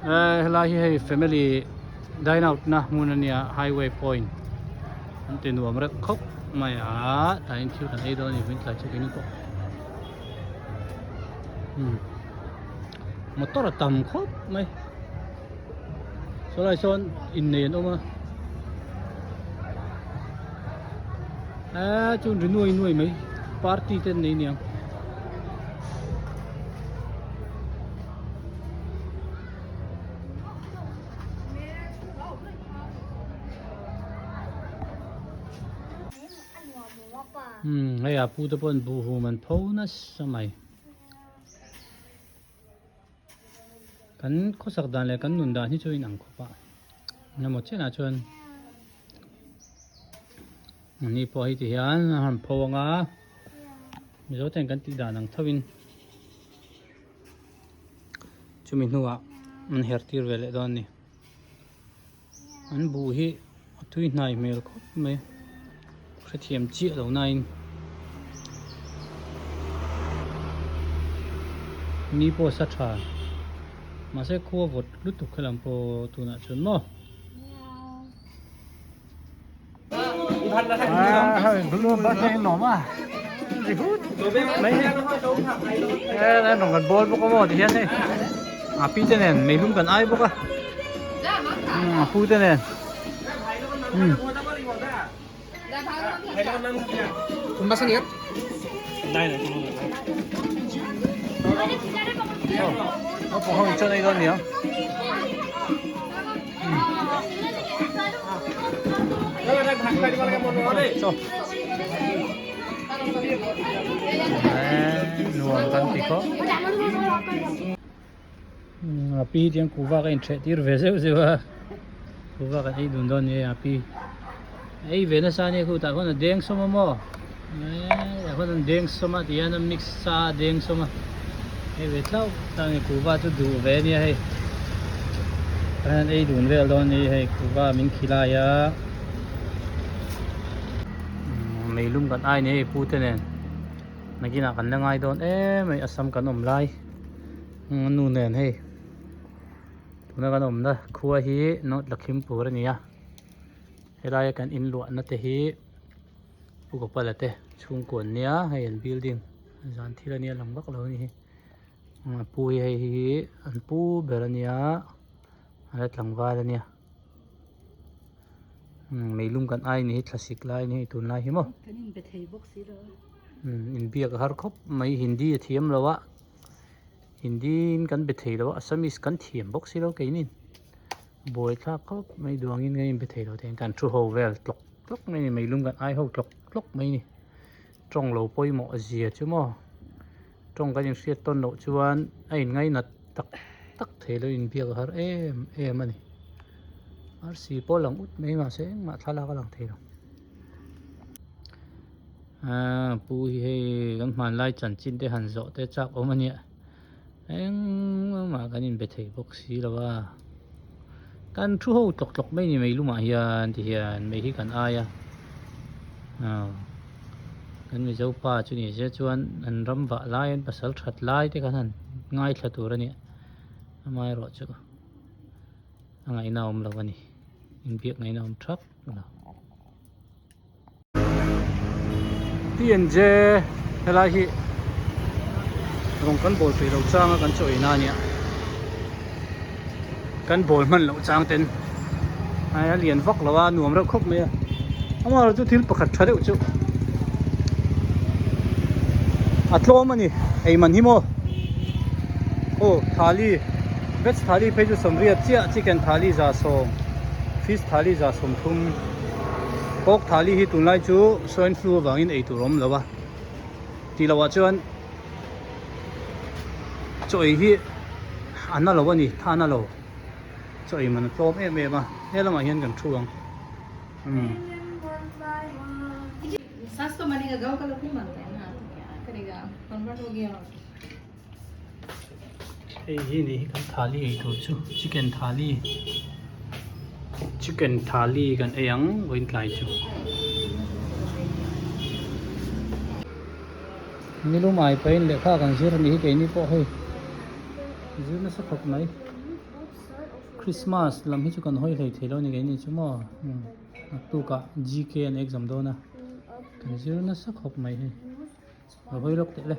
helai hi family dine out na muna niya highway point an tinuam rek khop mai a tain thiu kan ei do ni vin tlai chekin ko motor tam khop mai so lai son in nen oma chun nuôi nuôi mấy party tên này nè hay à pu tập bu hu man phô na sa mai kan ko sak dan le kan nun da ni chui nang ko pa na mo che na chon ni po hi ti hian han phô nga mi zo ten kan ti da nang thawin chumi nuwa an her tir vele don ni an bu hi thui nai mel ko me thiam chi lo nine mi po sa tha ma se kho vot lut tu khalam po tu na chun mo luôn bắt tay nổ mà gì hút mấy cái nổ gần bồn bốc có một thì hiện đây pi tên này mấy lúc gần ai bốc à phu tên này Cùng bác sinh đây này nó có không cho đây đâu nhỉ nuông kan ti ko api tiang kuwa ka intre tir vese sewa kuwa ka ei dun don ye api ei vena sa ne ku ta kon deng soma mo ya kon deng soma ti an mix sa deng soma ei ve tlau tang kuwa tu du ve ni hai an ei dun ve don ni hai kuwa min khila ya mấy lum kan ai ne pu te nen nagina kan nangai don mai asam kan om lai nu nen he tuna kan om na khuwa hi not Lakhimpur ania helai kan in lo na te hi pu ko palate chung kon nia hei an building zan thila nia lam bak lo ni hi pu hi an pu berania ala tlangwa ania mấy lum kan ai ni classic lai ni tun lai hi mo in biak har khop mai hindi thiam lawa hindi kan be thei lawa assamese kan thiam box si lo ke nin boi kha khop mai duang in ngai be thei lo ten kan thu ho vel tlok tlok mai ni mấy lum kan ai ho tlok tlok mai ni trong lo poi mo azia chu mo trong kan in siat ton lo chuan ai ngai na tak tak thei lo in biak har em ani ar si po lang ut mai ma se ma thala ka lang thei lo pu hi kan man lai chan chin te han zo te chak om ania eng ma kan in be thei box si lawa kan thu ho tlok tlok mai ni mai luma hian ti hian mai hi kan aya kan mi zo pa chu ni je chuan an ram wa lai an pasal that lai te kan han ngai thla tur ania amai ro chu angai na om lawani in biak ngai na om thak la TNJ helai hi rong kan bol pri lo chang kan choi na nia kan bol man lo chang ten ai lian vak lawa nuam ra khop me amar chu thil pakhat thare chu atlo mani ei man hi mo o thali veg thali pe chu somria chia chicken thali za som fish thali za som thum pork thali hi tunlai chu swine flu wangin ei turom lawa ti lawa chuan choi hi anna lawa ni thana lo choi man tlom em em a helama hian kan thuang सास तो बनेगा गाँव का लोग नहीं मानता है ना तो क्या करेगा कन्वर्ट हो गया ei hi ni kan thali ei tur chu chicken thali kan eyang voin tlai chu nilu mai pain le kha kan zir ni ke ni po hei zir na sa khop mai Christmas lam hi chu kan hoi hlei thei lo ni ge ni chu mo tu ka GK an exam do na kan zir na sak hop mai he hoi lok te le